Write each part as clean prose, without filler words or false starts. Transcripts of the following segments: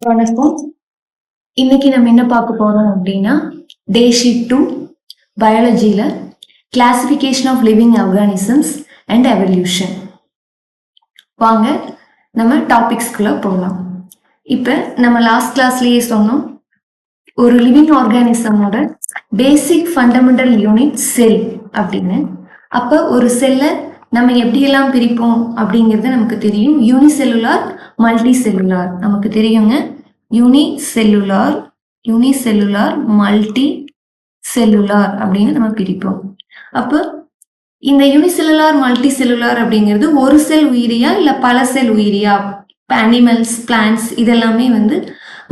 வணக்கம். இன்னைக்கு நம்ம என்ன பார்க்க போறோம் அப்படின்னா டே ஷீட் 2 பயாலஜியில classification of living organisms and evolution. வாங்க நம்ம டாபிக்ஸ்குள்ள போகலாம். இப்போ நம்ம லாஸ்ட் கிளாஸ்லயே சொன்னோம், ஒரு லிவிங் ஆர்கானிசமோட பேசிக் ஃபண்டமெண்டல் யூனிட் செல் அப்படின்னு. அப்போ ஒரு செல்லை நம்ம எப்படியெல்லாம் பிரிப்போம் அப்படிங்கிறது நமக்கு தெரியும். யூனிசெல்லுலார், மல்டி செல்லுலார் நமக்கு தெரியுங்க. யூனிசெல்லுலார், மல்டி செல்லுலார் அப்படின்னு நம்ம பிரிப்போம். அப்போ இந்த யூனிசெல்லுலார், மல்டி செல்லுலார் அப்படிங்கிறது ஒரு செல் உயிரியா இல்லை பல செல் உயிரியா? அனிமல்ஸ், பிளான்ட்ஸ் இதெல்லாமே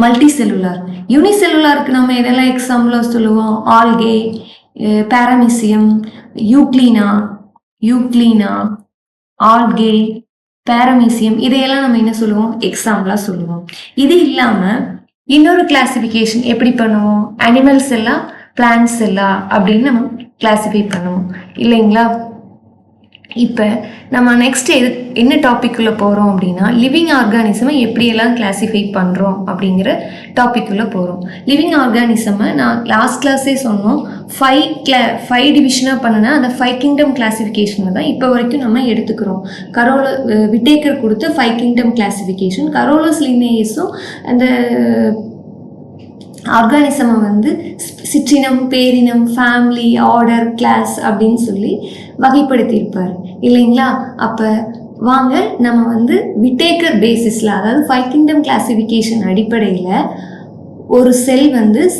மல்டி செல்லுலார். யூனிசெல்லுலாருக்கு நம்ம எதெல்லாம் எக்ஸாம்பிளா சொல்லுவோம்? ஆல்கே, பாராமீசியம், யூக்ளீனா, ஆல்கே, பாராமீசியம் இதையெல்லாம் நம்ம என்ன சொல்லுவோம்? எக்ஸாம்பிளா சொல்லுவோம். இது இல்லாம இன்னொரு கிளாசிபிகேஷன் எப்படி பண்ணுவோம்? அனிமல்ஸ் எல்லாம், பிளான்ட்ஸ் எல்லாம் அப்படின்னு நம்ம கிளாசிஃபை பண்ணுவோம் இல்லைங்களா? இப்போ நம்ம நெக்ஸ்ட் என்ன டாபிக் உள்ள போகிறோம் அப்படின்னா, லிவிங் ஆர்கானிசமை எப்படியெல்லாம் கிளாசிஃபை பண்ணுறோம் அப்படிங்கிற டாபிக் உள்ள போகிறோம். லிவிங் ஆர்கானிசமை நான் லாஸ்ட் கிளாஸே சொன்னோம், 5 டிவிஷனாக பண்ணினா அந்த 5 கிங்டம் கிளாசிஃபிகேஷனை தான் இப்போ வரைக்கும் நம்ம எடுத்துக்கிறோம். விட்டேக்கர் கொடுத்த 5 கிங்டம் கிளாசிஃபிகேஷன். கரோலஸ் லின்னேயஸும் அந்த ஆர்கானிசமை சிற்றினம், பேரினம், ஃபேமிலி, ஆர்டர், கிளாஸ் அப்படின்னு சொல்லி வகைப்படுத்தியிருப்பார் இல்லைங்களா? அப்போ வாங்க நம்ம விட்டேக்கர் பேசிஸில், அதாவது 5 கிங்டம் கிளாசிஃபிகேஷன் அடிப்படையில் ஒரு செல்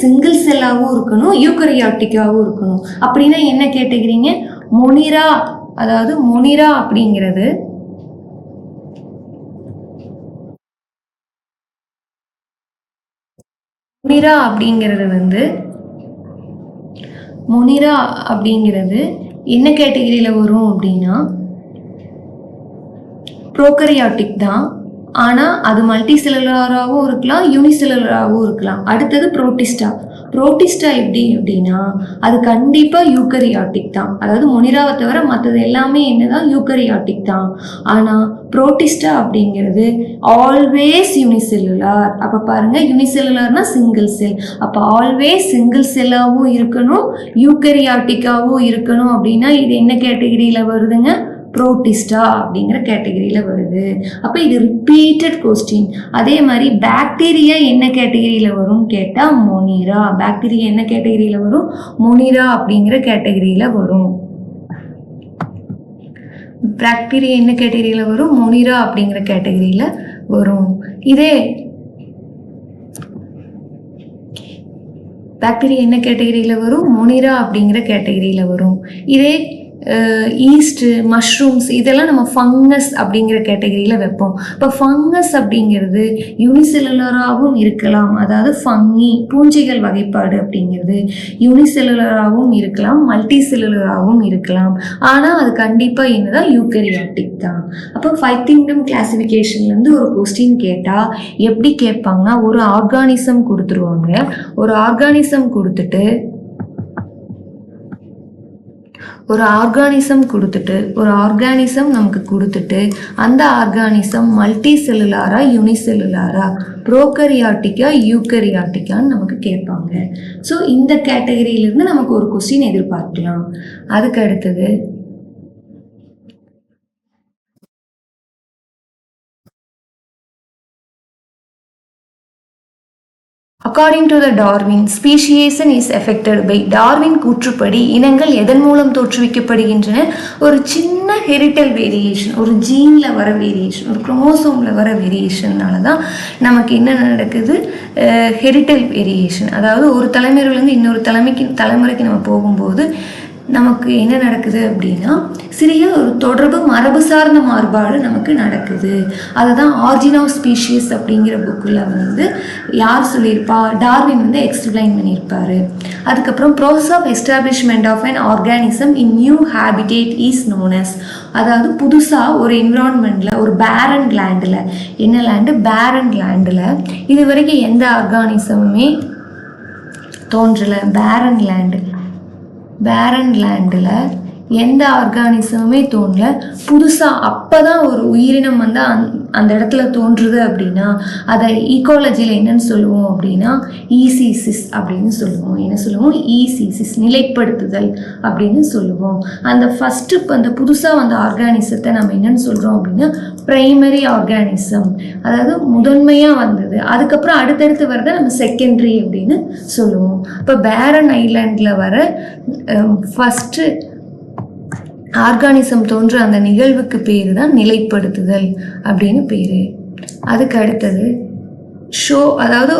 சிங்கிள் செல்லாகவும் இருக்கணும், யூகரியாட்டிக்காகவும் இருக்கணும். அப்படின்னா என்ன கேட்டுக்கிறீங்க? மொனிரா, அதாவது மொனிரா அப்படிங்கிறது மொனிரா அப்படிங்கிறது என்ன கேட்டகரியில் வரும் அப்படின்னா ப்ரோகரியாட்டிக் தான். ஆனால் அது மல்டி செல்லுலாராகவும் இருக்கலாம், யூனிசெல்லுலாராகவும் இருக்கலாம். அடுத்தது புரோட்டிஸ்டா எப்படி அப்படின்னா அது கண்டிப்பாக யூகரியாட்டிக் தான். அதாவது மொனிராவை தவிர மற்றது எல்லாமே என்னதான்? யூகரியாட்டிக் தான். ஆனால் புரோட்டிஸ்டா அப்படிங்கிறது ஆல்வேஸ் யூனிசெல்லுலார். அப்போ பாருங்க, யூனிசெல்லுலார்னா சிங்கிள் செல். அப்போ ஆல்வேஸ் சிங்கிள் செல்லாகவும் இருக்கணும், யூகரியாட்டிக்காகவும் இருக்கணும். அப்படின்னா இது என்ன கேட்டகரியில் வருதுங்க? புரோட்டிஸ்டா அப்படிங்கிற கேட்டகரியில் வருது. அப்போ இது ரிப்பீட்டட் கொஸ்டின். அதே மாதிரி பாக்டீரியா என்ன கேட்டகரியில் வரும்னு கேட்டால் மொனிரா. பாக்டீரியா என்ன கேட்டகரியில் வரும்? மொனிரா அப்படிங்கிற கேட்டகரியில் வரும். பாக்டீரியா என்ன கேட்டகரியில் வரும்? மொனிரா அப்படிங்கிற கேட்டகரியில் வரும். இதே பாக்டீரியா என்ன கேட்டகரியில் வரும்? மொனிரா அப்படிங்கிற கேட்டகரியில் வரும். இதே ஈஸ்ட், மஷ்ரூம்ஸ் இதெல்லாம் நம்ம ஃபங்கஸ் அப்படிங்கிற கேட்டகரியில் வைப்போம். இப்போ ஃபங்கஸ் அப்படிங்கிறது யூனிசெல்லுலராகவும் இருக்கலாம், அதாவது ஃபங்கி பூஞ்சைகள் வகைப்பாடு அப்படிங்கிறது யூனிசெல்லுலராகவும் இருக்கலாம், மல்டி செல்லுலராகவும் இருக்கலாம். ஆனால் அது கண்டிப்பாக என்னதான்? யூகரியாட்டிக் தான். அப்போ 5 கிங்டம் கிளாசிஃபிகேஷன்லேருந்து ஒரு கொஸ்டின் கேட்டால் எப்படி கேட்பாங்கன்னா, ஒரு ஆர்கானிசம் கொடுத்துருவாங்க. ஒரு ஆர்கானிசம் கொடுத்துட்டு ஒரு ஆர்கானிசம் நமக்கு கொடுத்துட்டு அந்த ஆர்கானிசம் மல்டி செல்லுலாரா, யூனிசெல்லுலாரா, ப்ரோகரியாட்டிக்கா, யூகரியாட்டிக்கான்னு நமக்கு கேட்பாங்க. ஸோ இந்த கேட்டகரியிலிருந்து நமக்கு ஒரு கொஸ்டின் எதிர்பார்க்கலாம். அதுக்கு அடுத்தது According to the Darwin, speciation is affected by Darwin கூற்றுப்படி இனங்கள் எதன் மூலம் தோற்றுவிக்கப்படுகின்றன? ஒரு சின்ன ஹெரிட்டல் வேரியேஷன், ஒரு ஜீனில் வர வேரியேஷன், ஒரு குரோமோசோமில் வர வேரியேஷன்னால தான் நமக்கு என்ன நடக்குது? ஹெரிட்டல் வேரியேஷன். அதாவது ஒரு தலைமுறையிலேருந்து இன்னொரு தலைமுறைக்கு நம்ம போகும்போது நமக்கு என்ன நடக்குது அப்படின்னா சிறிய ஒரு தொடர்பு மரபு சார்ந்த மாறுபாடு நமக்கு நடக்குது. அதுதான் ஆரிஜின் ஆஃப் ஸ்பீஷீஸ் அப்படிங்கிற புக்கில் யார் சொல்லியிருப்பா? டார்வின் எக்ஸ்பிளைன் பண்ணியிருப்பாரு. அதுக்கப்புறம் process of establishment of an organism in new habitat is known as, அதாவது புதுசாக ஒரு என்விரான்மெண்ட்டில், ஒரு பேரன் லேண்டில், என்ன லேண்டு? பேரன் லேண்டில் இது வரைக்கும் எந்த ஆர்கானிசமுமே தோன்றலை. பேரன் லேண்டில் எந்த ஆர்கானிசமுமே தோணல. புதுசாக அப்போ தான் ஒரு உயிரினம் வந்து அந்த இடத்துல தோன்றுது அப்படின்னா அதை ஈகாலஜியில் என்னன்னு சொல்லுவோம் அப்படின்னா ஈசிசிஸ் அப்படின்னு சொல்லுவோம். என்ன சொல்லுவோம்? ஈசிசிஸ், நிலைப்படுத்துதல் அப்படின்னு சொல்லுவோம். அந்த ஃபஸ்ட்டு அந்த புதுசாக வந்த ஆர்கானிசத்தை நம்ம என்னன்னு சொல்கிறோம் அப்படின்னா ப்ரைமரி ஆர்கானிசம், அதாவது முதன்மையாக வந்தது. அதுக்கப்புறம் அடுத்தடுத்து வரதை நம்ம செகண்டரி அப்படின்னு சொல்லுவோம். இப்போ பேரன் ஐலாண்டில் வர ஃபஸ்ட்டு ஆர்கானிசம் தோன்ற அந்த நிகழ்வுக்கு பேர் தான் நிலைப்படுத்துதல் அப்படின்னு பேர். அதுக்கு அடுத்தது அதாவது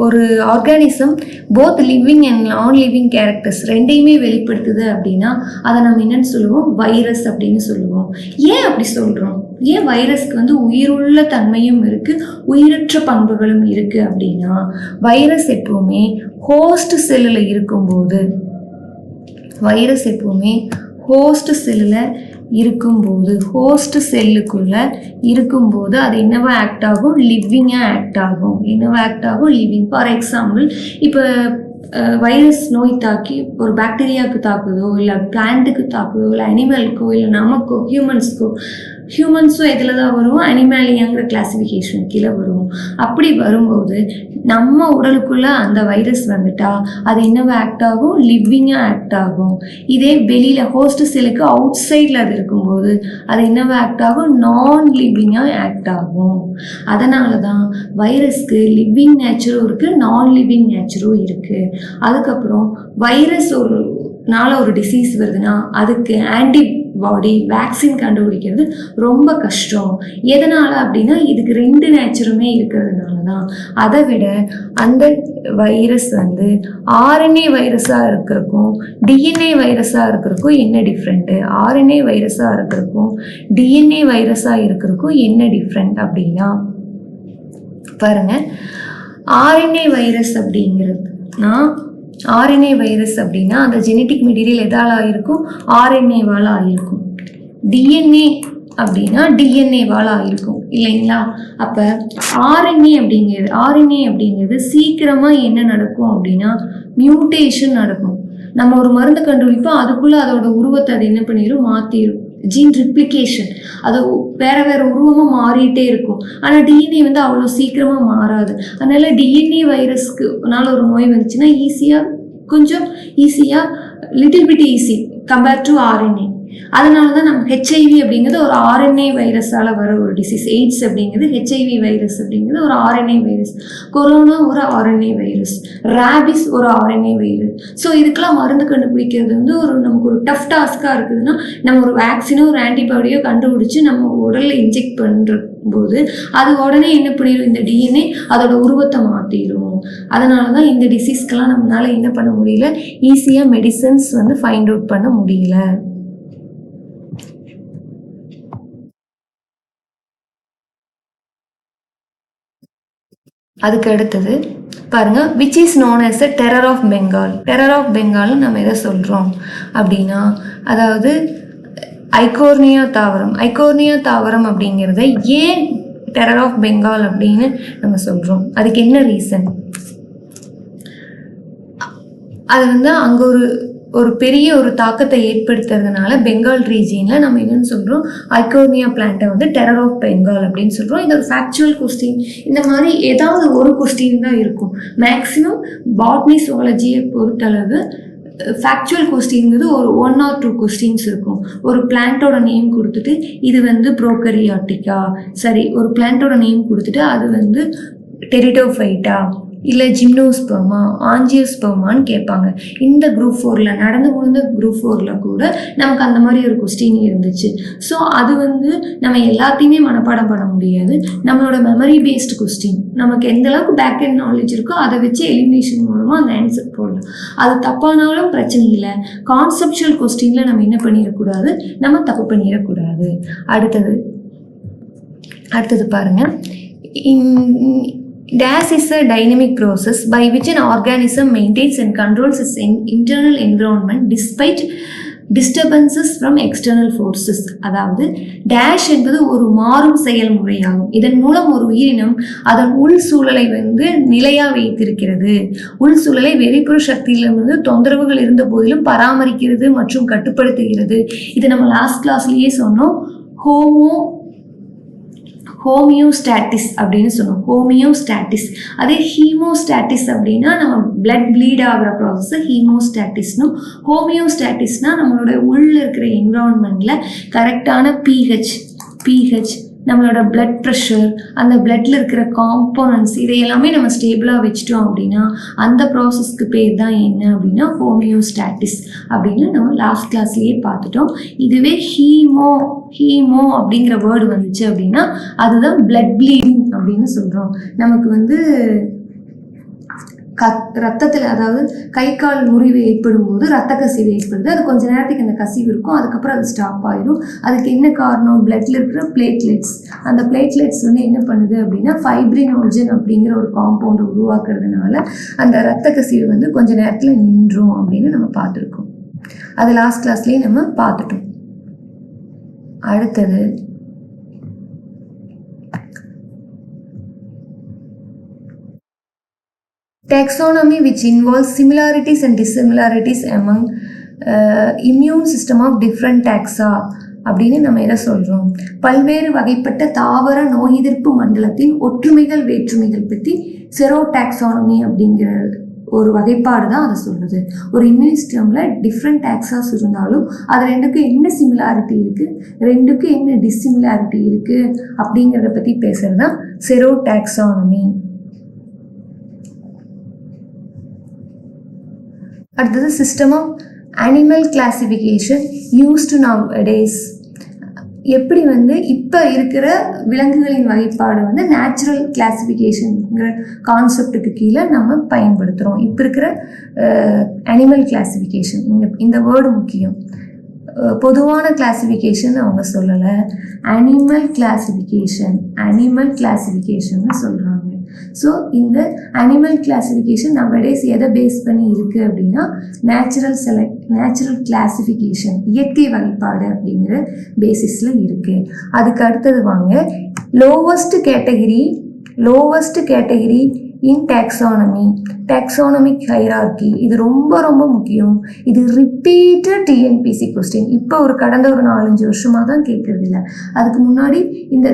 ஒரு ஆர்கானிசம் போத் லிவிங் அண்ட் நான் லிவிங் கேரக்டர்ஸ் ரெண்டையுமே வெளிப்படுத்துது அப்படின்னா அதை நம்ம என்னன்னு சொல்லுவோம்? வைரஸ் அப்படின்னு சொல்லுவோம். ஏன் அப்படி சொல்கிறோம்? ஏன் வைரஸ்க்கு வந்து உயிருள்ள தன்மையும் இருக்குது, உயிரற்ற பண்புகளும் இருக்குது அப்படின்னா வைரஸ் எப்பவுமே ஹோஸ்ட் செல்லில் இருக்கும்போது ஹோஸ்ட் செல்லில் இருக்கும்போது ஹோஸ்ட் செல்லுக்குள்ளே இருக்கும்போது அது என்னவா ஆக்ட் ஆகும்? லிவிங்காக ஆக்ட் ஆகும். என்னவா ஆக்ட் ஆகும்? லிவிங். ஃபார் எக்ஸாம்பிள், இப்போ வைரஸ் நோய் தாக்கி ஒரு பாக்டீரியாவுக்கு தாக்குதோ, இல்லை பிளான்ட்டுக்கு தாக்குதோ, இல்லை அனிமலுக்கோ, இல்லை நமக்கோ, ஹியூமன்ஸும் இதில் தான் வரும், அனிமேலியாங்கிற கிளாசிஃபிகேஷன் கீழே வரும். அப்படி வரும்போது நம்ம உடலுக்குள்ளே அந்த வைரஸ் வந்துட்டா அது என்னவா ஆக்ட் ஆகும்? லிவிங்காக ஆக்ட் ஆகும். இதே வெளியில் ஹோஸ்ட் செல்லுக்கு அவுட் சைடில் அது இருக்கும்போது அது என்னவா ஆக்ட் ஆகும்? நான் லிவிங்காக ஆக்ட் ஆகும். அதனால தான் வைரஸ்க்கு லிவிங் நேச்சரும் இருக்குது, நான் லிவிங் நேச்சரும் இருக்குது. அதுக்கப்புறம் வைரஸ் ஒரு டிசீஸ் வருதுன்னா அதுக்கு ஆன்டிபாடி வேக்சின் கண்டுபிடிக்கிறது ரொம்ப கஷ்டம். எதனால் அப்படின்னா இதுக்கு 2 நேச்சருமே இருக்கிறதுனால தான். அதை விட அந்த வைரஸ் வந்து ஆர்என்ஏ வைரஸாக இருக்கிறக்கும் டிஎன்ஏ வைரஸாக இருக்கிறக்கும் என்ன டிஃப்ரெண்ட்டு? ஆர்என்ஏ வைரஸாக இருக்கிறக்கும் டிஎன்ஏ வைரஸாக இருக்கிறக்கும் என்ன டிஃப்ரெண்ட் அப்படின்னா பாருங்கள், ஆர்என்ஏ வைரஸ் அப்படின்னா அந்த ஜெனட்டிக் மெட்டீரியல் எதால் ஆகிருக்கும்? ஆர்என்ஏவால் ஆகிருக்கும். டிஎன்ஏ அப்படின்னா டிஎன்ஏவால் ஆகிருக்கும் இல்லைங்களா? அப்போ ஆர்என்ஏ அப்படிங்கிறது சீக்கிரமாக என்ன நடக்கும் அப்படின்னா மியூட்டேஷன் நடக்கும். நம்ம ஒரு மருந்து கண்டுபிடிப்போம், அதுக்குள்ளே அதோட உருவத்தை அது என்ன பண்ணிடும்? மாற்றிடும். ஜீன் ரிப்ளிகேஷன், அது வேற உருவமாக மாறிட்டே இருக்கும். ஆனால் டிஎன்ஏ வந்து அவ்வளோ சீக்கிரமாக மாறாது. அதனால டிஎன்ஏ வைரஸ்க்குனால ஒரு நோய் வந்துச்சுன்னா கொஞ்சம் ஈஸியாக little bit easy compared to RNA. அதனால தான் நம்ம ஹெச்ஐவி அப்படிங்கிறது ஒரு ஆர்என்ஏ வைரஸால் வர ஒரு டிசீஸ். எய்ட்ஸ் அப்படிங்கிறது ஹெச்ஐவி வைரஸ் அப்படிங்கிறது ஒரு ஆர்என்ஏ வைரஸ். கொரோனா ஒரு ஆர்என்ஏ வைரஸ். ரேபிஸ் ஒரு ஆர்என்ஏ வைரஸ். ஸோ இதுக்கெல்லாம் மருந்து கண்டுபிடிக்கிறது வந்து நமக்கு ஒரு டஃப் டாஸ்காக இருக்குதுன்னா நம்ம ஒரு வேக்சினோ ஒரு ஆன்டிபாடியோ கண்டுபிடிச்சி நம்ம உடலில் இன்ஜெக்ட் பண்ணுற போது அது உடனே என்ன பண்ணிடும்? இந்த டிஎன்ஏ அதோட உருவத்தை மாற்றிடும். அதனால தான் இந்த டிசீஸ்க்கெல்லாம் நம்மளால என்ன பண்ண முடியல? ஈஸியாக மெடிசன்ஸ் வந்து ஃபைண்ட் அவுட் பண்ண முடியல. அதுக்கு அடுத்தது பாருங்க, which is known as a terror of Bengal. Terror of பெங்கால்னு நம்ம எதை சொல்கிறோம் அப்படின்னா, அதாவது ஐகோர்னியா தாவரம் அப்படிங்கிறத ஏன் டெரர் ஆஃப் பெங்கால் அப்படின்னு நம்ம சொல்கிறோம்? அதுக்கு என்ன ரீசன்? அது வந்து அங்கே ஒரு பெரிய ஒரு தாக்கத்தை ஏற்படுத்துறதுனால பெங்கால் ரீஜியனில் நம்ம என்னென்னு சொல்கிறோம்? ஐகோர்னியா பிளான்ட்டை வந்து டெரர் ஆஃப் பெங்கால் அப்படின்னு சொல்கிறோம். இது ஒரு ஃபேக்சுவல் கொஸ்டின். இந்த மாதிரி ஏதாவது ஒரு கொஸ்டின் தான் இருக்கும். மேக்ஸிமம் பாட்னி சுவாலஜியை பொறுத்தளவு ஃபேக்சுவல் கொஸ்டின்ங்கிறது ஒரு 1 or 2 கொஸ்டின்ஸ் இருக்கும். ஒரு பிளான்ட்டோட நேம் கொடுத்துட்டு இது வந்து ப்ரோகரியாட்டிக்கா, சரி ஒரு பிளான்ட்டோட நேம் கொடுத்துட்டு அது வந்து டெரிடோஃபைட்டா இல்லை ஜிம்னோஸ்பெர்மா, ஆஞ்சியோஸ்பெர்மான்னு கேட்பாங்க. இந்த குரூப் 4ல் நடந்து முடிந்த குரூப் 4ல் கூட நமக்கு அந்த மாதிரி ஒரு கொஸ்டின் இருந்துச்சு. ஸோ அது வந்து நம்ம எல்லாத்தையுமே மனப்பாடம் பண்ண முடியாது. நம்மளோட மெமரி பேஸ்டு கொஸ்டின், நமக்கு எந்த அளவுக்கு பேக் அண்ட் நாலேஜ் இருக்கோ அதை வச்சு எலிமினேஷன் மூலமாக அந்த ஆன்சர் போடலாம். அது தப்பானாலும் பிரச்சனை இல்லை. கான்செப்சுவல் கொஸ்டினில் நம்ம என்ன பண்ணிடக்கூடாது? நம்ம தப்பு பண்ணிடக்கூடாது. அடுத்தது பாருங்கள், DAS is a dynamic process by which an organism maintains and controls its internal environment despite disturbances from external forces. அதாவது டேஷ் என்பது ஒரு மாறும் செயல்முறையாகும். இதன் மூலம் ஒரு உயிரினம் அதன் உள் சூழலை வந்து நிலையா வைத்திருக்கிறது. உள் சூழலை வெளிப்புற சக்தியிலிருந்து தொந்தரவுகள் இருந்த போதிலும் பராமரிக்கிறது மற்றும் கட்டுப்படுத்துகிறது. இது நம்ம லாஸ்ட் கிளாஸ்லயே சொன்னோம். ஹோமியோஸ்டாட்டிஸ் அப்படின்னு சொன்னோம். ஹோமியோஸ்டாட்டிஸ். அதே ஹீமோஸ்டாட்டிஸ் அப்படின்னா நம்ம பிளட் ப்ளீட் ஆகிற ப்ராசஸ் ஹீமோஸ்டாட்டிஸ்னும், ஹோமியோஸ்டாட்டிஸ்னா நம்மளோட உள்ள இருக்கிற என்விரான்மெண்ட்ல கரெக்டான பிஹெச் நம்மளோட பிளட் ப்ரெஷர், அந்த பிளட்ல இருக்கிற காம்போனன்ட்ஸ் இதை எல்லாமே நம்ம ஸ்டேபிளாக வச்சுட்டோம் அப்படின்னா அந்த ப்ராசஸ்க்கு பேர் தான் என்ன அப்படின்னா ஹோமியோஸ்டாட்டிஸ் அப்படின்னு நம்ம லாஸ்ட் கிளாஸ்லேயே பார்த்துட்டோம். இதுவே ஹீமோ அப்படிங்கிற வேர்டு வந்துச்சு அப்படின்னா அதுதான் பிளட் ப்ளீடிங் அப்படின்னு சொல்கிறோம். நமக்கு வந்து ரத்தத்தில், அதாவது கை கால் முறிவு ஏற்படும் போது ரத்த கசிவு ஏற்படுது. அது கொஞ்ச நேரத்துக்கு அந்த கசிவு இருக்கும், அதுக்கப்புறம் அது ஸ்டாப் ஆயிடும். அதுக்கு என்ன காரணம்? பிளட்ல இருக்கிற பிளேட்லெட்ஸ். அந்த பிளேட்லெட்ஸ் வந்து என்ன பண்ணுது அப்படின்னா ஃபைப்ரினோஜன் அப்படிங்கிற ஒரு காம்பவுண்டை உருவாக்குறதுனால அந்த ரத்த கசிவு வந்து கொஞ்ச நேரத்தில் நின்றும் அப்படின்னு நம்ம பார்த்துருக்கோம். அது லாஸ்ட் கிளாஸ்லேயே நம்ம பார்த்துட்டோம். அடுத்தது taxonomy, which involves similarities and dissimilarities among immune system of different taxa அப்படின்னு நம்ம எதை சொல்கிறோம்? பல்வேறு வகைப்பட்ட தாவர நோய் எதிர்ப்பு மண்டலத்தின் ஒற்றுமைகள் வேற்றுமைகள் பற்றி செரோடாக்சானமி அப்படிங்கிற ஒரு வகைப்பாடு தான் அதை சொல்லுது. ஒரு இம்யூன் சிஸ்டமில் டிஃப்ரெண்ட் டாக்ஸாஸ் இருந்தாலும் அது ரெண்டுக்கும் என்ன சிமிலாரிட்டி இருக்குது, ரெண்டுக்கும் என்ன டிஸ்சிமிலாரிட்டி இருக்குது அப்படிங்கிறத பற்றி பேசுகிறது தான் செரோடாக்சானமி. அடுத்தது system of animal classification used nowadays. எப்படி வந்து இப்போ இருக்கிற விலங்குகளின் வகைப்பாடு வந்து நேச்சுரல் கிளாசிஃபிகேஷனுங்கிற கான்செப்டுக்கு கீழே நம்ம பயன்படுத்துகிறோம். இப்போ இருக்கிற அனிமல் கிளாசிஃபிகேஷன், இந்த வேர்டு முக்கியம். பொதுவான கிளாசிஃபிகேஷன் அவங்க சொல்லலை, அனிமல் கிளாசிஃபிகேஷன்னு சொல்கிறாங்க. ஸோ இந்த அனிமல் கிளாசிஃபிகேஷன் நவடேஸ் எதை பேஸ் பண்ணி இருக்குது அப்படின்னா நேச்சுரல் கிளாசிஃபிகேஷன், இயற்கை வகைப்பாடு அப்படிங்கிற பேசிஸில் இருக்குது. அதுக்கு அடுத்தது வாங்க லோவஸ்ட் கேட்டகிரி இன் டாக்ஸானமிக் ஹைரார்கி. இது ரொம்ப ரொம்ப முக்கியம். இது ரிப்பீட்டட் டிஎன்பிசி கொஸ்டின். இப்போ கடந்த ஒரு 4-5 வருஷமாக தான் கேட்கறது இல்லை. அதுக்கு முன்னாடி இந்த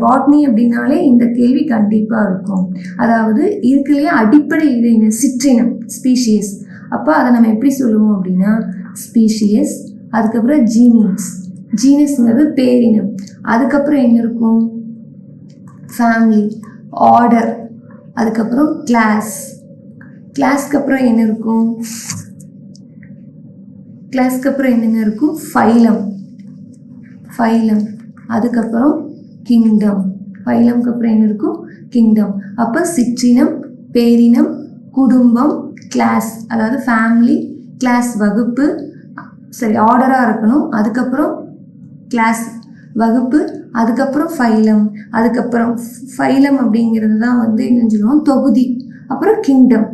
பாட்னி அப்படின்னாலே இந்த கேள்வி கண்டிப்பாக இருக்கும். அதாவது இதுக்குள்ளேயே அடிப்படை இது என்ன? சிற்றினம், ஸ்பீஷியஸ். அப்போ அதை நம்ம எப்படி சொல்லுவோம் அப்படின்னா ஸ்பீஷியஸ், அதுக்கப்புறம் ஜீனஸ்ங்கிறது பேரினம், அதுக்கப்புறம் என்ன இருக்கும்? ஃபேமிலி, ஆர்டர், அதுக்கப்புறம் கிளாஸ்க்கு அப்புறம் என்ன இருக்கும்? கிளாஸ்க்கு அப்புறம் என்னங்க இருக்கும்? ஃபைலம், அதுக்கப்புறம் கிங்டம். ஃபைலம்க்கு அப்புறம் என்ன இருக்கும்? கிங்டம். அப்போ சிற்றினம், பேரினம், குடும்பம், கிளாஸ், அதாவது ஃபேமிலி, கிளாஸ் வகுப்பு, சரி ஆர்டராக இருக்கணும். அதுக்கப்புறம் கிளாஸ் வகுப்பு, அதுக்கப்புறம் ஃபைலம் அப்படிங்கிறது தான் வந்து என்ன சொல்லுவோம்? தொகுதி. அப்புறம் கிங்டம்.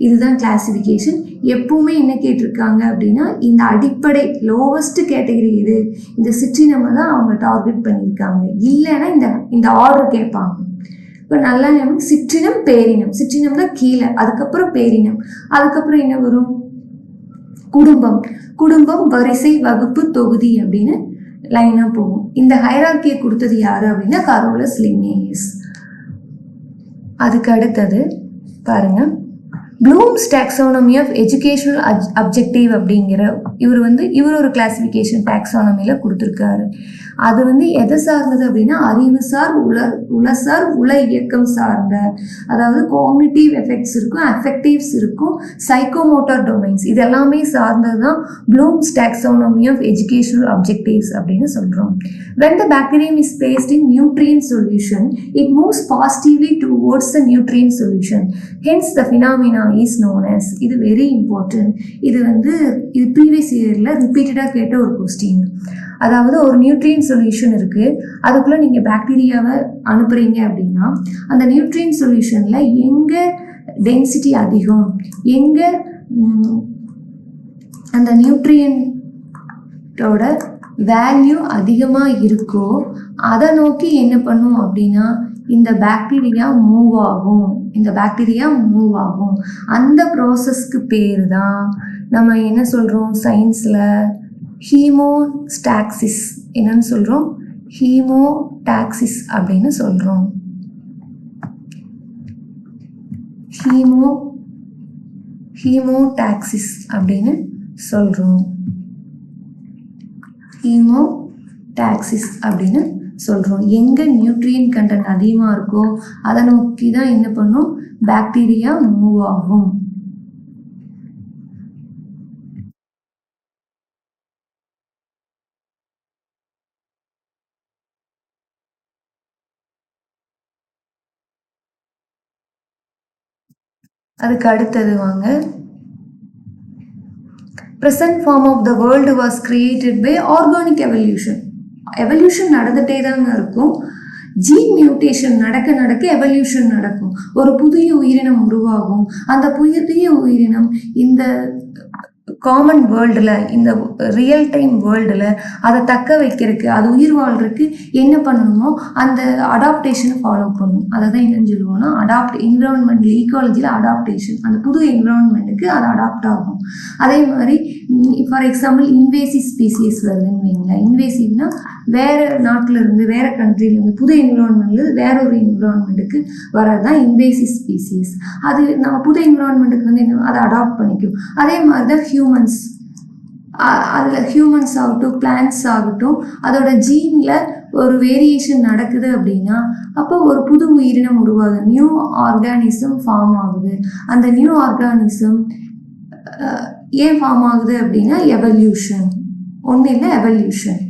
இதுதான் கிளாசிஃபிகேஷன். எப்பவுமே என்ன கேட்டிருக்காங்க அப்படின்னா இந்த அடிப்படை லோவஸ்ட் கேட்டகரி இது, இந்த சிற்றினமை தான் அவங்க டார்கெட் பண்ணியிருக்காங்க. இல்லைன்னா இந்த ஆர்டர் கேட்பாங்க. இப்போ நல்லா சிற்றினம், பேரினம். சிற்றினம் தான் கீழே, அதுக்கப்புறம் பேரினம், அதுக்கப்புறம் என்ன வரும்? குடும்பம், வரிசை, வகுப்பு, தொகுதி அப்படின்னு லைனாக போகும். இந்த ஹைரார்கியை கொடுத்தது யாரு அப்படின்னா கரோலஸ் லின்னேயஸ். அதுக்கு அடுத்தது பாருங்க Bloom's taxonomy of educational objective அப்படிங்கிற இவர் ஒரு கிளாசிஃபிகேஷன் டாக்ஸானமியில் கொடுத்துருக்காரு. அது வந்து எதை சார்ந்தது அப்படின்னா அறிவுசார், உளசார், உள இயக்கம் சார்ந்த, அதாவது கோக்னிட்டிவ் எஃபெக்ட்ஸ் இருக்கும், அஃபெக்டிவ்ஸ் இருக்கும், சைக்கோமோட்டார் டொமைன்ஸ், இது எல்லாமே சார்ந்தது தான் Bloom's taxonomy of educational objectives அப்படின்னு சொல்கிறோம். When the bacterium is placed in nutrient solution, it moves positively towards the nutrient solution. Hence the phenomena is known as. இது வெரி இம்பார்ட்டன்ட். இது ப்ரீவியஸ் இயரில் ரிப்பீட்டடாக கேட்ட ஒரு கொஸ்டின். அதாவது ஒரு நியூட்ரியன் சொல்யூஷன் இருக்குது, அதுக்குள்ளே நீங்கள் பாக்டீரியாவை அனுப்புகிறீங்க அப்படின்னா அந்த நியூட்ரியன் சொல்யூஷனில் எங்கே டென்சிட்டி அதிகம், எங்கே அந்த நியூட்ரியன் ஓட வேல்யூ அதிகமாக இருக்கோ அதை நோக்கி என்ன பண்ணும் அப்படின்னா இந்த பாக்டீரியா மூவ் ஆகும். அந்த ப்ராசஸ்க்கு பேர் தான் நம்ம என்ன சொல்கிறோம் சயின்ஸில் ஹீமோஸ்டாக்சிஸ். என்னன்னு சொல்கிறோம்? ஹீமோடாக்சிஸ் அப்படின்னு சொல்கிறோம். ஹீமோடாக்சிஸ் அப்படின்னு சொல்கிறோம். ஹீமோடாக்சிஸ் அப்படின்னு சொல்கிறோம். எங்கே நியூட்ரியன் கண்டென்ட் அதிகமாக இருக்கோ அதை நோக்கி தான் என்ன பண்ணும் பாக்டீரியா மூவ் ஆகும். அதுக்கு அடுத்தது வாங்க, present form of the world was created by organic evolution. Evolution நடந்துகிட்டே தாங்க இருக்கும். ஜீன் மியூட்டேஷன் நடக்க எவல்யூஷன் நடக்கும். ஒரு புதிய உயிரினம் உருவாகும். அந்த புதிய உயிரினம் இந்த காமன் வேர்ல்டில், இந்த ரியல் டைம் வேர்ல்டில் அதை தக்க வைக்கிறதுக்கு, அது உயிர் வாழ்றதுக்கு என்ன பண்ணணுமோ அந்த அடாப்டேஷனை ஃபாலோ பண்ணணும். அதை தான் என்னன்னு சொல்லுவோம்னா என்விரான்மெண்ட் ஈக்காலஜியில் அடாப்டேஷன். அந்த புது என்விரான்மெண்ட்டுக்கு அது அடாப்ட் ஆகும். அதே மாதிரி ஃபார் எக்ஸாம்பிள் இன்வேசிவ் ஸ்பீசிஸ் வருதுன்னு வைங்களேன். இன்வேசிவ்னா வேறு நாட்டிலேருந்து வேறு கண்ட்ரிலேருந்து புது என்விரான்மெண்ட்லேருந்து வேற ஒரு என்விரான்மெண்ட்டுக்கு வர்றது தான் இன்வேசிவ் ஸ்பீசிஸ். அது நம்ம புது என்விரான்மெண்ட்டுக்கு வந்து என்ன அதை அடாப்ட் பண்ணிக்கும். அதே மாதிரி தான் அதில் ஹியூமன்ஸ் ஆகட்டும் பிளான்ட்ஸ் ஆகட்டும் அதோட ஜீனில் ஒரு வேரியேஷன் நடக்குது அப்படின்னா அப்போ ஒரு புது உயிரினம் உருவாகுது. நியூ ஆர்கானிசம் ஃபார்ம் ஆகுது. அந்த நியூ ஆர்கானிசம் ஏன் ஃபார்ம் ஆகுது அப்படின்னா எவல்யூஷன். ஒன்றும் இல்லை, எவல்யூஷன்.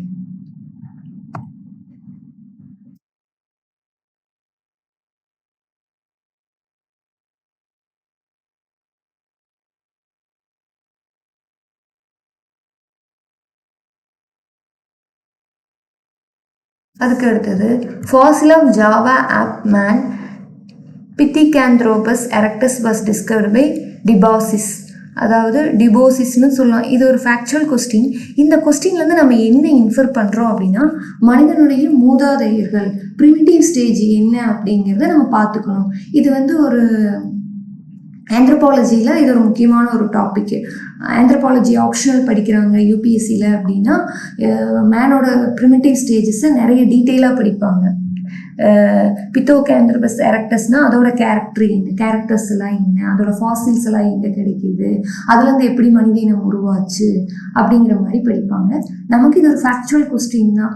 அதுக்கு அடுத்தது fossil of Java ape man pithecanthropus erectus was discovered by Dubois. அதாவது டிபோசிஸ்னு சொல்லலாம். இது ஒரு ஃபேக்சுவல் கொஸ்டின். இந்த கொஸ்டின்லேருந்து நம்ம என்ன இன்ஃபர் பண்ணுறோம் அப்படின்னா மனிதனுடைய மூதாதையர்கள் ப்ரிமிட்டிவ் ஸ்டேஜ் என்ன அப்படிங்கிறத நம்ம பார்த்துக்கணும். இது வந்து ஒரு ஆந்த்ரோபாலஜியில் இது ஒரு முக்கியமான ஒரு டாப்பிக்கு. ஆந்த்ரோபாலஜி ஆப்ஷனல் படிக்கிறாங்க யூபிஎஸ்சியில் அப்படின்னா மேனோட ப்ரிமிட்டிவ் ஸ்டேஜஸை நிறைய டீட்டெயிலாக படிப்பாங்க. பித்தோகாந்த்ரோபஸ் எரெக்டஸ்னால் அதோட கேரக்டர்ஸ் எல்லாம் என்ன, அதோட ஃபாசில்ஸ் எல்லாம் எங்கே கிடைக்கிது, அதுலேருந்து எப்படி மனித இனம் உருவாச்சு அப்படிங்கிற மாதிரி படிப்பாங்க. நமக்கு இது ஒரு ஃபேக்சுவல் கொஸ்டின் தான்.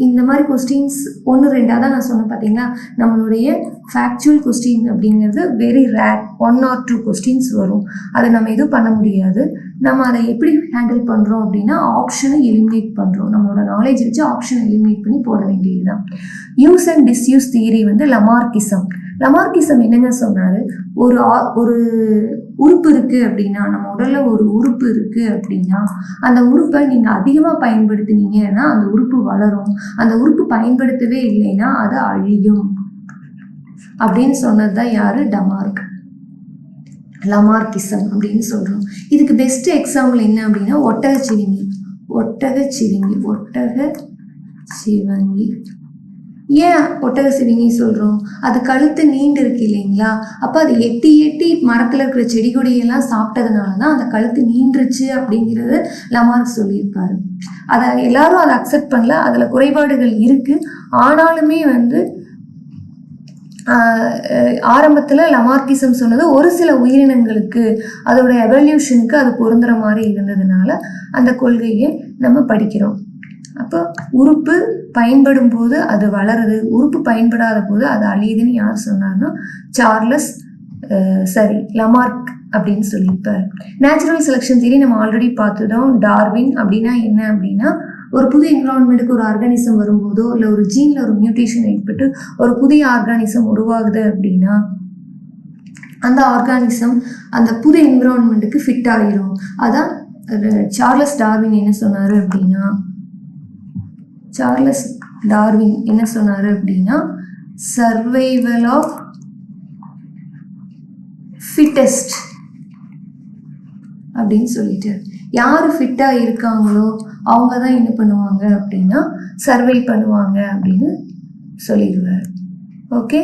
இந்த மாதிரி கொஸ்டின்ஸ் 1-2 தான் நான் சொன்னேன் பார்த்தீங்களா. நம்மளுடைய ஃபேக்சுவல் கொஸ்டின் அப்படிங்கிறது வெரி ரேர். 1 or 2 கொஸ்டின்ஸ் வரும். அதை நம்ம எதுவும் பண்ண முடியாது. நம்ம அதை எப்படி ஹேண்டில் பண்ணுறோம் அப்படின்னா ஆப்ஷனை எலிமினேட் பண்ணுறோம். நம்மளோட நாலேஜ் வச்சு ஆப்ஷனை எலிமினேட் பண்ணி போட வேண்டியதுதான். யூஸ் அண்ட் டிஸ்யூஸ் தியரி வந்து லமார்க்கிசம் என்னங்க சொன்னார்? ஒரு உறுப்பு இருக்குது அப்படின்னா, நம்ம உடலில் ஒரு உறுப்பு இருக்குது அப்படின்னா அந்த உறுப்பை நீங்கள் அதிகமாக பயன்படுத்தினீங்கன்னா அந்த உறுப்பு வளரும். அந்த உறுப்பு பயன்படுத்தவே இல்லைன்னா அது அழியும் அப்படின்னு சொன்னது தான் யார்? லமார்க்கிசம் அப்படின்னு சொல்கிறோம். இதுக்கு பெஸ்ட் எக்ஸாம்பிள் என்ன அப்படின்னா ஒட்டகச்சிவிங்கி. ஏன் ஒட்டகச்சிவிங்கி சொல்கிறோம்? அது கழுத்து நீண்டு இருக்கு இல்லைங்களா? அப்போ அது எட்டி மரத்தில் இருக்கிற செடி கொடியெல்லாம் சாப்பிட்டதுனால தான் அந்த கழுத்து நீண்டுருச்சு அப்படிங்கிறது லமார்க் சொல்லியிருப்பாரு. அதை எல்லாரும் அதை அக்செப்ட் பண்ணல. அதில் குறைபாடுகள் இருக்குது. ஆனாலுமே வந்து ஆரம்பத்தில் லமார்க்கிசம் சொன்னது ஒரு சில உயிரினங்களுக்கு அதோட எவல்யூஷனுக்கு அது பொருந்துற மாதிரி இருந்ததுனால அந்த கொள்கையை நம்ம படிக்கிறோம். அப்போ உறுப்பு பயன்படும் போது அது வளருது, உறுப்பு பயன்படாத போது அது அழியுதுன்னு யார் சொன்னார்னா லமார்க் அப்படின்னு சொல்லியிருப்பார். நேச்சுரல் செலெக்ஷன் தியரி நம்ம ஆல்ரெடி பார்த்துட்டோம். டார்வின் அப்படின்னா என்ன அப்படின்னா ஒரு புது என்விரான்மெண்ட்டுக்கு ஒரு ஆர்கானிசம் வரும்போதோ இல்லை ஒரு ஜீனில் ஒரு மியூட்டேஷன் ஏற்பட்டு ஒரு புதிய ஆர்கானிசம் உருவாகுது அப்படின்னா அந்த ஆர்கானிசம் அந்த புது என்விரான்மெண்ட்டுக்கு ஃபிட் ஆகிரும். அதான் சார்லஸ் டார்வின் என்ன சொன்னார் அப்படின்னா சர்வைவல் ஆஃப் ஃபிட்டஸ்ட் அப்படின்னு சொல்லிட்டு யார் ஃபிட்டாக இருக்காங்களோ அவங்க தான் என்ன பண்ணுவாங்க அப்படின்னா சர்வை பண்ணுவாங்க அப்படின்னு சொல்லிடுவார். ஓகே,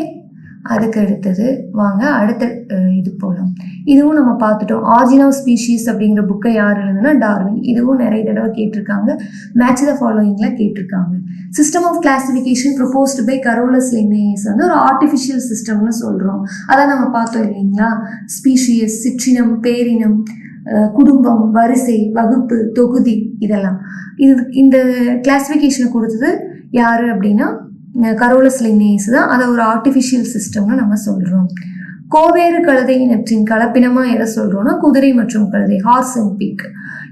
அதுக்கு அடுத்தது வாங்க அடுத்த இது போகலாம். இதுவும் நம்ம பார்த்துட்டோம். ஆரிஜின் ஆஃப் ஸ்பீஷீஸ் அப்படிங்கிற புக்கை யார் எழுதுனா டார்வின். இதுவும் நிறைய தடவை கேட்டிருக்காங்க, மேட்ச் த ஃபாலோயிங்ல கேட்டிருக்காங்க. System of classification proposed by Carolus Linnaeus வந்து ஒரு ஆர்டிஃபிஷியல் சிஸ்டம்னு சொல்கிறோம். அதான் நம்ம பார்த்தோம் இல்லைங்களா, ஸ்பீஷியஸ், சிற்றினம், பேரினம், குடும்பம், வரிசை, வகுப்பு, தொகுதி, இதெல்லாம். இந்த கிளாசிஃபிகேஷனை கொடுத்தது யார் அப்படின்னா கரோலஸ் லின்னேயஸ் தான். அதை ஒரு ஆர்டிஃபிஷியல் சிஸ்டம்னு நம்ம சொல்கிறோம். கோவேறு கழுதை இனத்தின் கலப்பினமாக எதை சொல்கிறோம்னா குதிரை மற்றும் கழுதை, horse and pig.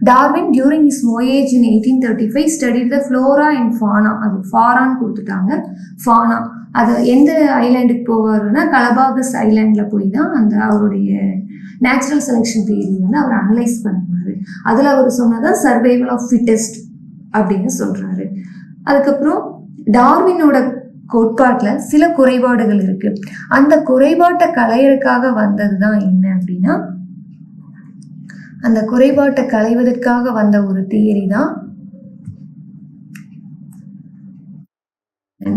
Darwin during his voyage in 1835 studied the flora and fauna. அது ஃபாரான்னு கொடுத்துட்டாங்க, ஃபானா. அது எந்த ஐலாண்டுக்கு போவாருன்னா கலபாகஸ் ஐலாண்டில் போய் தான் அந்த அவருடைய நேச்சுரல் செலெக்ஷன் தியரி வந்து அவர் அனலைஸ் பண்ணுவார். அதில் அவர் சொன்னதான் சர்வைவல் ஆஃப் ஃபிட்டஸ்ட் அப்படின்னு சொல்கிறாரு. அதுக்கப்புறம் டார்வினோட கோட்பாட்டில் சில குறைபாடுகள் இருக்கு. அந்த குறைபாட்டை களையறதுக்காக வந்தது தான் என்ன அப்படின்னா, அந்த குறைபாட்டை களைவதற்காக வந்த ஒரு தியரி தான்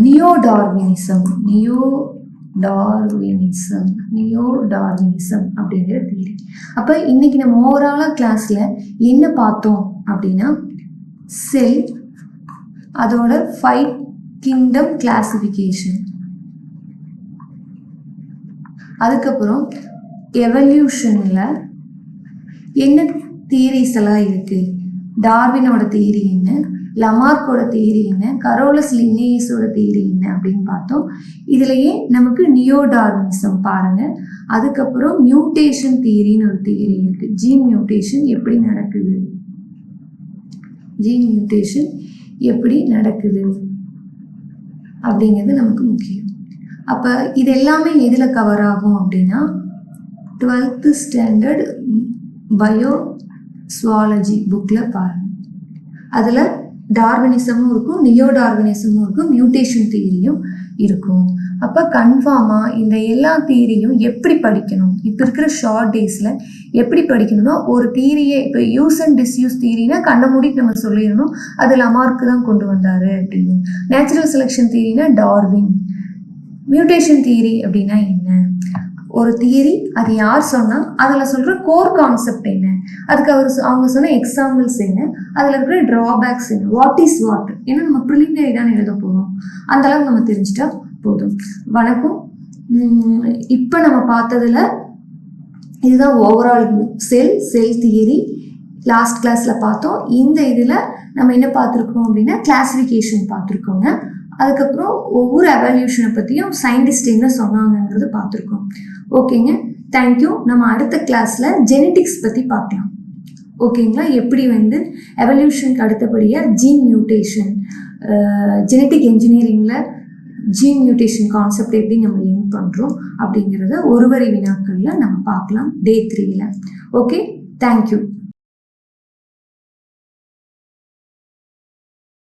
நியோ டார்வினிசம் அப்படிங்கிற தியரி. அப்போ இன்னைக்கு நம்ம ஓவராலாக கிளாஸ்ல என்ன பார்த்தோம் அப்படின்னா, செல், அதோட 5 கிங்டம் கிளாசிஃபிகேஷன், அதுக்கப்புறம் எவல்யூஷன்ல என்ன தியரிஸ் எல்லாம் இருக்கு, டார்வினோட தியரி என்ன, லமார்க்கோட தியரி என்ன, கரோலஸ் லின்னேயஸோட தியரி என்ன அப்படின்னு பார்த்தோம். இதுலயே நமக்கு நியோ டார்வினிசம் பாருங்க. அதுக்கப்புறம் மியூட்டேஷன் தியரின்னு ஒரு தியரி இருக்கு. ஜீன் மியூட்டேஷன் எப்படி நடக்குது அப்படிங்கிறது நமக்கு முக்கியம். அப்போ இது எல்லாமே எதில் கவர் ஆகும் அப்படின்னா 12th ஸ்டாண்டர்ட் பயோஸ்வாலஜி புக்கில் பாருங்கள். அதில் டார்வினிசமும் இருக்கும், நியோ டார்வினிசமும் இருக்கும், மியூட்டேஷன் தியரியும் இருக்கும். அப்போ கன்ஃபார்மாக இந்த எல்லா தியரியும் எப்படி படிக்கணும், இப்போ இருக்கிற ஷார்ட் டேஸில் எப்படி படிக்கணும்னா, ஒரு தியரியை இப்போ யூஸ் அண்ட் டிஸ்யூஸ் தியரினா கண்ணை மூடிட்டு நம்ம சொல்லிடணும் அது லமார்க்கு தான் கொண்டு வந்தார் அப்படின்னு. நேச்சுரல் செலெக்ஷன் தியரினா டார்வின். மியூட்டேஷன் தியரி அப்படின்னா என்ன, ஒரு தியரி அது யார் சொன்னால் அதில் சொல்கிற கோர் கான்செப்ட் என்ன, அதுக்கு அவங்க சொன்ன எக்ஸாம்பிள்ஸ் என்ன, அதில் இருக்கிற ட்ராபேக்ஸ் என்ன, வாட் இஸ் வாட், ஏன்னா நம்ம ப்ரிலிமினரி தான் எழுத போகிறோம், அந்த அளவுக்கு நம்ம தெரிஞ்சுட்டா போதும். வணக்கம். இப்போ நம்ம பார்த்ததுல இதுதான் ஓவரால் செல் தியரி லாஸ்ட் கிளாஸில் பார்த்தோம். இந்த இதில் நம்ம என்ன பார்த்துருக்கோம் அப்படின்னா கிளாசிஃபிகேஷன் பார்த்துருக்கோங்க. அதுக்கப்புறம் ஒவ்வொரு எவல்யூஷனை பற்றியும் சயின்டிஸ்ட் என்ன சொன்னாங்கங்கிறது பார்த்துருக்கோம். ஓகேங்க, தேங்க்யூ. நம்ம அடுத்த கிளாஸில் ஜெனட்டிக்ஸ் பற்றி பார்க்கலாம். ஓகேங்களா, எப்படி வந்து எவல்யூஷனுக்கு அடுத்தபடியாக ஜீன் மியூட்டேஷன், ஜெனட்டிக் என்ஜினியரிங்கில் ஜீன் மியூட்டேஷன் கான்செப்ட் எப்படி நம்ம லிங்க் பண்ணுறோம் அப்படிங்கிறத ஒரு வரி வினாக்களில் நம்ம பார்க்கலாம் டே 3ல். Okay, thank you.